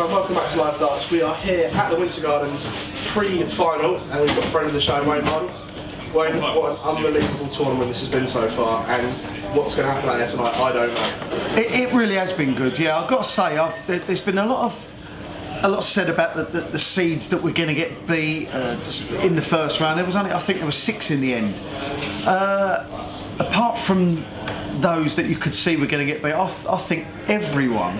everyone, welcome back to Live Darts. We are here at the Winter Gardens pre-final and we've got a friend of the show, Wayne Mardle. Wayne, what an unbelievable tournament this has been so far, and what's going to happen out there tonight, I don't know. It really has been good, yeah. I've got to say, there's been a lot said about the seeds that we're going to get beat in the first round. There was only, I think there were 6 in the end. Apart from those that you could see were going to get beat, I think everyone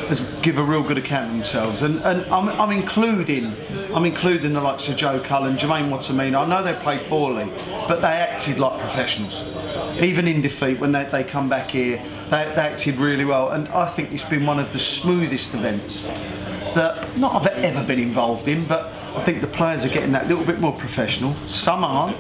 has give a real good account of themselves, and I'm including the likes of Joe Cullen, Jermaine Wattamina. I know they played poorly, but they acted like professionals. Even in defeat, when they come back here, they acted really well, and I think it's been one of the smoothest events that not I've ever been involved in, but I think the players are getting that little bit more professional. Some aren't.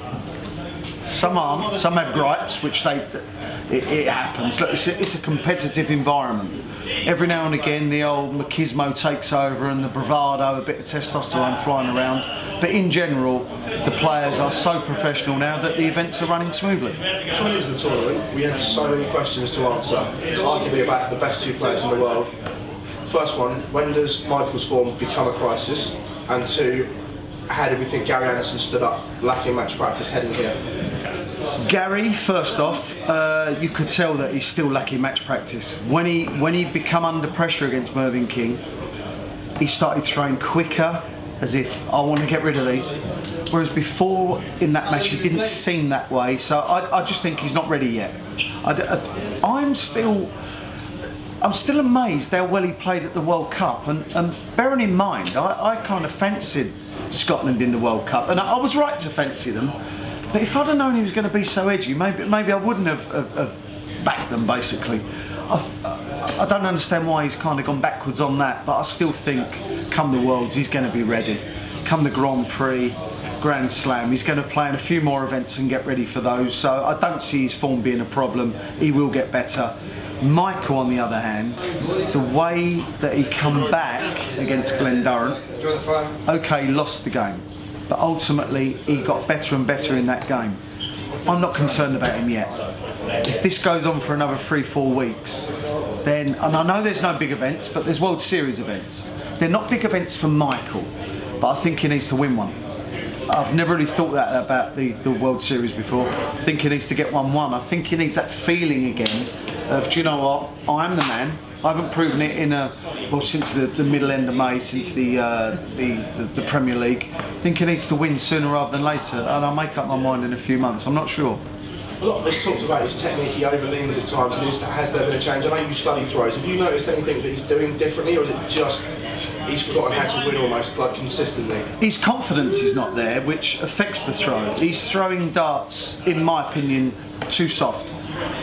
Some have gripes, which it happens. Look, it's a competitive environment. Every now and again the old machismo takes over and the bravado, a bit of testosterone flying around, but in general the players are so professional now that the events are running smoothly. Coming into the tournament, we had so many questions to answer, arguably about the best 2 players in the world. First one, when does Michael's form become a crisis? And 2, how did we think Gary Anderson stood up, lacking match practice, heading here? Gary, first off, you could tell that he's still lacking match practice. When he become under pressure against Mervyn King, he started throwing quicker, as if I want to get rid of these. Whereas before in that match, he didn't seem that way. So I just think he's not ready yet. I'm still amazed how well he played at the World Cup, and bearing in mind, I kind of fancied Scotland in the World Cup, and I was right to fancy them. But if I'd have known he was going to be so edgy, maybe I wouldn't have backed them, basically. I don't understand why he's kind of gone backwards on that, but I still think come the Worlds he's going to be ready. Come the Grand Prix, Grand Slam, he's going to play in a few more events and get ready for those, so I don't see his form being a problem. He will get better. Michael, on the other hand, the way that he come back against Glendoran, okay, he lost the game, but ultimately he got better and better in that game. I'm not concerned about him yet. If this goes on for another 3-4 weeks, then, and I know there's no big events, but there's World Series events. They're not big events for Michael, but I think he needs to win one. I've never really thought that about the World Series before. I think he needs to get 1-1. I think he needs that feeling again of, do you know what, I'm the man. I haven't proven it since the middle end of May, since the Premier League. I think he needs to win sooner rather than later, and I'll make up my mind in a few months. I'm not sure. A lot of this talked about his technique, he overleans at times, and has there been a change? I know you study throws. Have you noticed anything that he's doing differently, or is it just he's forgotten how to win almost, like, consistently? His confidence is not there, which affects the throw. He's throwing darts, in my opinion, too soft.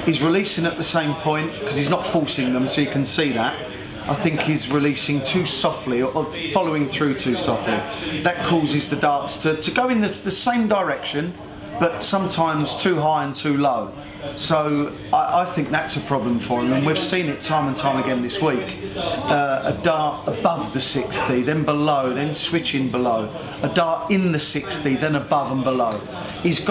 He's releasing at the same point, because he's not forcing them, so you can see that. I think he's releasing too softly, or following through too softly. That causes the darts to go in the same direction, but sometimes too high and too low. So I think that's a problem for him, and we've seen it time and time again this week. A dart above the 60, then below, then switching below. A dart in the 60, then above and below. He's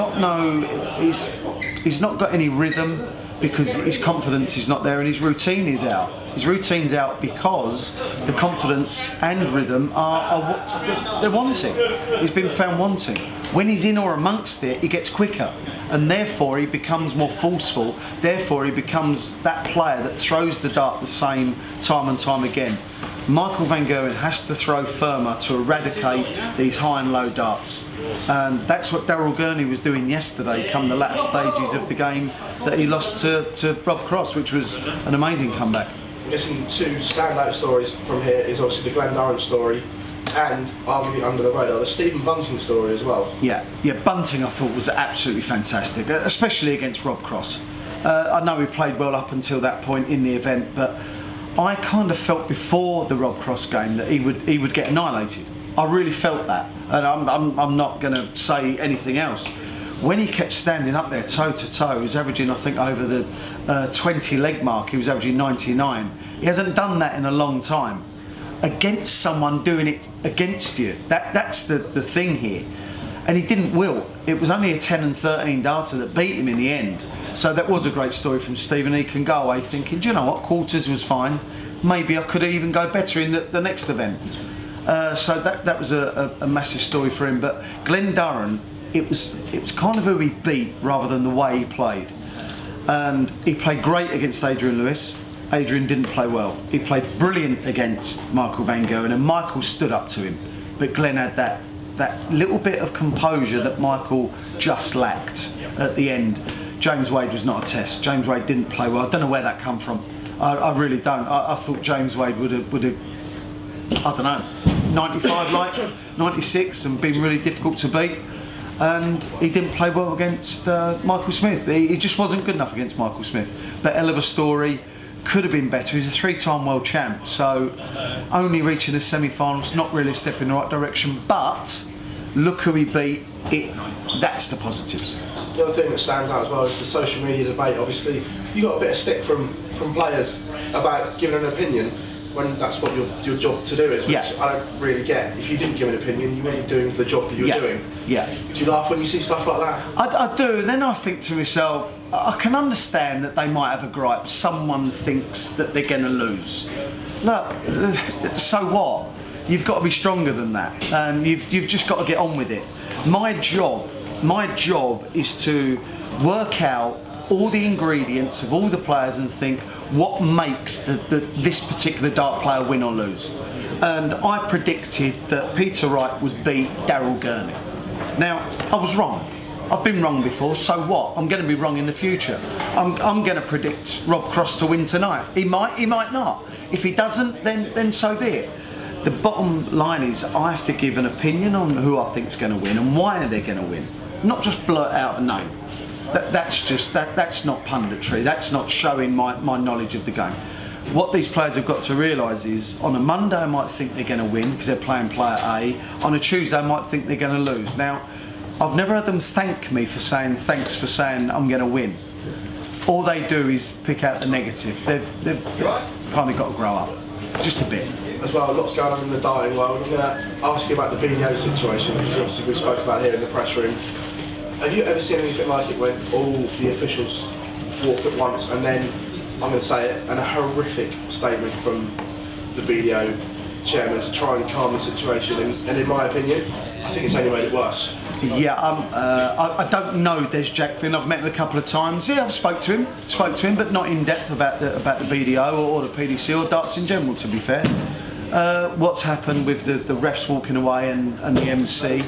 not got any rhythm, because his confidence is not there and his routine is out. His routine's out because the confidence and rhythm they're wanting. He's been found wanting. When he's in or amongst it, he gets quicker, and therefore he becomes more forceful. Therefore he becomes that player that throws the dart the same time and time again. Michael van Gerwen has to throw firmer to eradicate these high and low darts. And that's what Daryl Gurney was doing yesterday, come the latter stages of the game that he lost to Rob Cross, which was an amazing comeback. I'm guessing 2 standout stories from here is obviously the Glendoran story, and arguably under the radar, the Stephen Bunting story as well. Yeah, Bunting I thought was absolutely fantastic, especially against Rob Cross. I know he played well up until that point in the event, but I kind of felt before the Rob Cross game that he would get annihilated. I really felt that, and I'm not going to say anything else. When he kept standing up there toe to toe, he was averaging, I think, over the 20 leg mark, he was averaging 99. He hasn't done that in a long time. Against someone doing it against you, that's the thing here. And he didn't wilt. It was only a 10 and 13 darter that beat him in the end. So that was a great story from Stephen. He can go away thinking, do you know what, quarters was fine, maybe I could even go better in the next event. So that was a massive story for him. But Glenn Durran, it was kind of who he beat rather than the way he played. And he played great against Adrian Lewis. Adrian didn't play well. He played brilliant against Michael van Gerwen, and Michael stood up to him. But Glenn had that little bit of composure that Michael just lacked at the end. James Wade was not a test. James Wade didn't play well. I don't know where that come from. I really don't. I thought James Wade would have, I don't know, 95 like, 96, and been really difficult to beat. And he didn't play well against Michael Smith. He just wasn't good enough against Michael Smith. But hell of a story. Could have been better. He's a 3-time world champ, so only reaching the semi-finals, not really a step in the right direction. But look who he beat. That's the positives. The other thing that stands out as well is the social media debate. Obviously, you got a bit of stick from players about giving an opinion when that's what your job to do is, which I don't really get. If you didn't give an opinion, you wouldn't be doing the job that you're doing. Yeah. Do you laugh when you see stuff like that? I do, and then I think to myself, I can understand that they might have a gripe. Someone thinks that they're going to lose. Look, so what? You've got to be stronger than that, and you've just got to get on with it. My job is to work out all the ingredients of all the players and think what makes this particular dart player win or lose. And I predicted that Peter Wright would beat Daryl Gurney. Now, I was wrong. I've been wrong before, so what? I'm going to be wrong in the future. I'm going to predict Rob Cross to win tonight. He might not. If he doesn't, then so be it. The bottom line is I have to give an opinion on who I think is going to win and why they're going to win. Not just blurt out a name. That's not punditry. That's not showing my knowledge of the game. What these players have got to realise is on a Monday I might think they're going to win because they're playing player A. On a Tuesday I might think they're going to lose. Now, I've never had them thank me for saying thanks for saying I'm going to win. All they do is pick out the negative. They've kind of got to grow up, just a bit. As well, lots going on in the darting world. I'm going to ask you about the BDO situation, because obviously we spoke about here in the press room. Have you ever seen anything like it when all the officials walk at once and then, I'm going to say it, and a horrific statement from the BDO chairman to try and calm the situation? And in my opinion, I think it's only made it worse. Yeah, I don't know Des Jacklin. I've met him a couple of times. Yeah, I've spoke to him, but not in depth about the BDO or the PDC or darts in general, to be fair. What's happened with the refs walking away and the MC,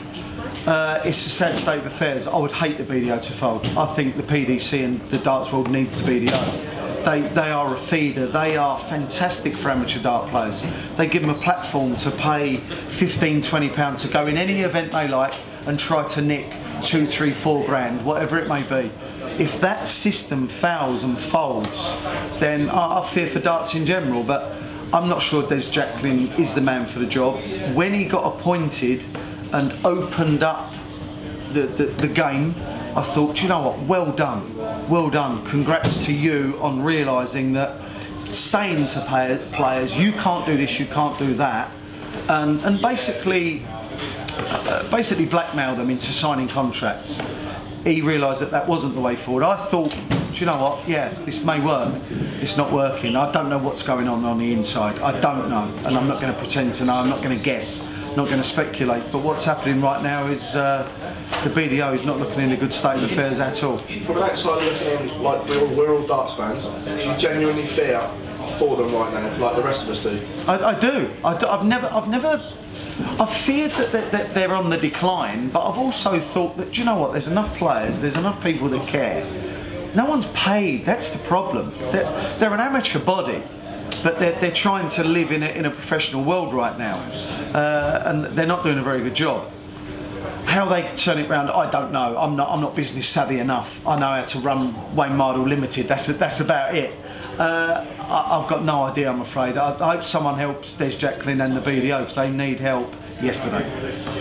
it's a sad state of affairs. I would hate the BDO to fold. I think the PDC and the darts world needs the BDO. They are a feeder. They are fantastic for amateur dart players. They give them a platform to pay £15, £20 to go in any event they like and try to nick 2, 3, 4 grand, whatever it may be. If that system fails and folds, then I fear for darts in general. But I'm not sure Des Jacklin is the man for the job. When he got appointed and opened up the game, I thought, do you know what, well done, congrats to you on realising that saying to players, you can't do this, you can't do that, and basically blackmail them into signing contracts. He realised that wasn't the way forward. I thought, do you know what, yeah, this may work. It's not working. I don't know what's going on the inside. I don't know, and I'm not going to pretend to know. I'm not going to guess, not going to speculate. But what's happening right now is the BDO is not looking in a good state of affairs at all. From an outside looking in, like we're all darts fans, do you genuinely fear for them right now, like the rest of us do? I do. I've feared that they're on the decline, but I've also thought that, do you know what, there's enough players, there's enough people that care. No one's paid, that's the problem. They're an amateur body, but they're trying to live in a professional world right now, and they're not doing a very good job. How they turn it round, I don't know. I'm not business savvy enough. I know how to run Wayne Mardle Limited. That's about it. I've got no idea, I'm afraid. I hope someone helps Des Jacklin and the BDO, because they need help yesterday.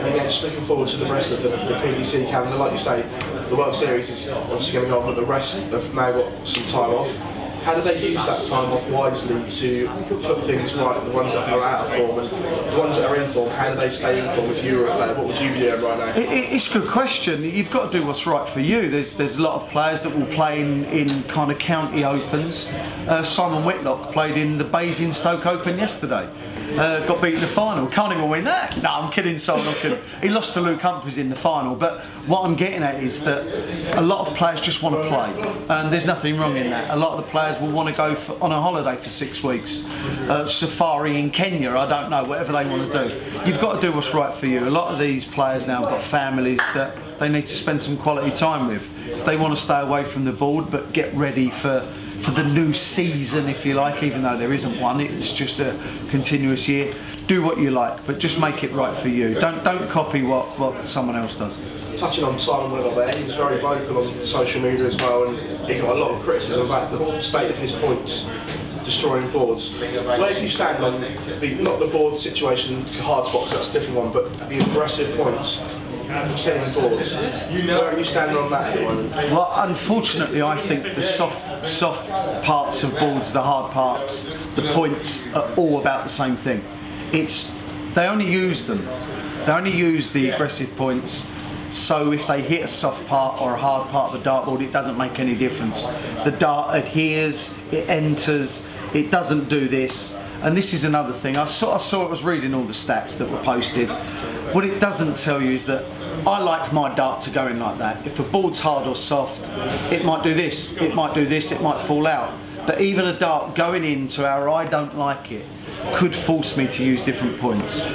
Again, just looking forward to the rest of the PDC calendar. Like you say, the World Series is obviously going to go on, but the rest have now got some time off. How do they use that time off wisely to put things right? The ones that are out of form and the ones that are in form, how do they stay in form? If you were a player, what would you be doing right now? It's a good question. You've got to do what's right for you. There's a lot of players that will play in kind of county opens. Simon Whitlock played in the Basingstoke Open yesterday. Got beat in the final. Can't even win that. No, I'm kidding, Simon. He lost to Luke Humphries in the final. But what I'm getting at is that a lot of players just want to play, and there's nothing wrong in that. A lot of the players will want to go on a holiday for 6 weeks, safari in Kenya. I don't know, whatever they want to do. You've got to do what's right for you. A lot of these players now have got families that they need to spend some quality time with. If they want to stay away from the board but get ready for the new season, if you like, even though there isn't one, it's just a continuous year. Do what you like, but just make it right for you. Don't copy what someone else does. Touching on Simon Whitlock there, he was very vocal on social media as well, and he got a lot of criticism about the state of his points destroying boards. Where do you stand on not the board situation, hard spots, that's a different one, but the aggressive points killing boards? Where are you standing on that at the moment? Well, unfortunately, I think the soft parts of boards, the hard parts, the points are all about the same thing. They only use them. They only use the aggressive points. So if they hit a soft part or a hard part of the dartboard, it doesn't make any difference. The dart adheres, it enters, it doesn't do this. And this is another thing. I was reading all the stats that were posted. What it doesn't tell you is that I like my dart to go in like that. If a board's hard or soft, it might do this, it might do this, it might fall out. But even a dart going into how I don't like it could force me to use different points.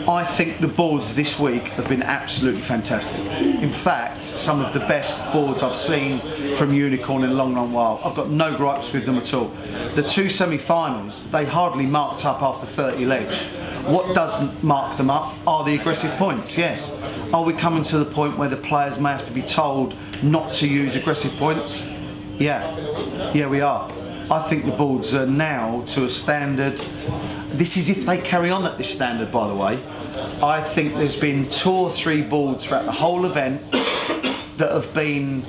I think the boards this week have been absolutely fantastic. In fact, some of the best boards I've seen from Unicorn in a long, long while. I've got no gripes with them at all. The 2 semi-finals, they hardly marked up after 30 legs. What doesn't mark them up are the aggressive points, yes. Are we coming to the point where the players may have to be told not to use aggressive points? Yeah, we are. I think the boards are now to a standard. This is if they carry on at this standard, by the way. I think there's been 2 or 3 boards throughout the whole event that have been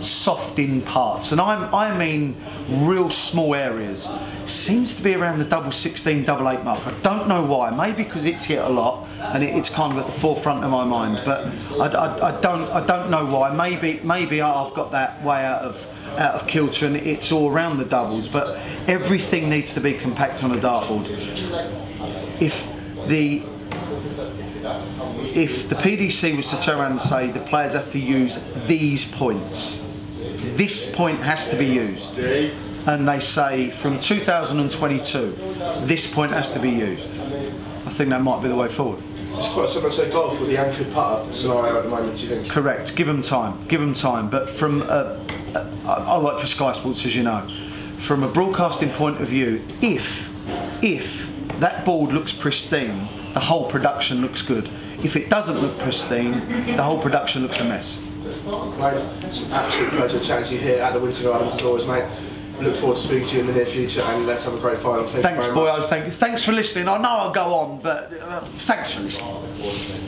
soft in parts, and I mean real small areas. Seems to be around the double 16, double 8 mark. I don't know why. Maybe because it's hit a lot and it's kind of at the forefront of my mind. But I don't know why. Maybe I've got that way out of kilter and it's all around the doubles. But everything needs to be compact on a dartboard. If the PDC was to turn around and say the players have to use these points, this point has to be used, and they say from 2022 this point has to be used, I think that might be the way forward. It's quite similar to golf with the anchored putter scenario at the moment, do you think? Correct, give them time, but from I work for Sky Sports, as you know. From a broadcasting point of view, if that board looks pristine, the whole production looks good. If it doesn't look pristine, the whole production looks a mess. Mate, it's an absolute pleasure chatting to you here at the Winter Gardens as always, mate. Look forward to speaking to you in the near future, and let's have a great final. Thanks, boyo. Thanks for listening. I know I'll go on, but thanks for listening.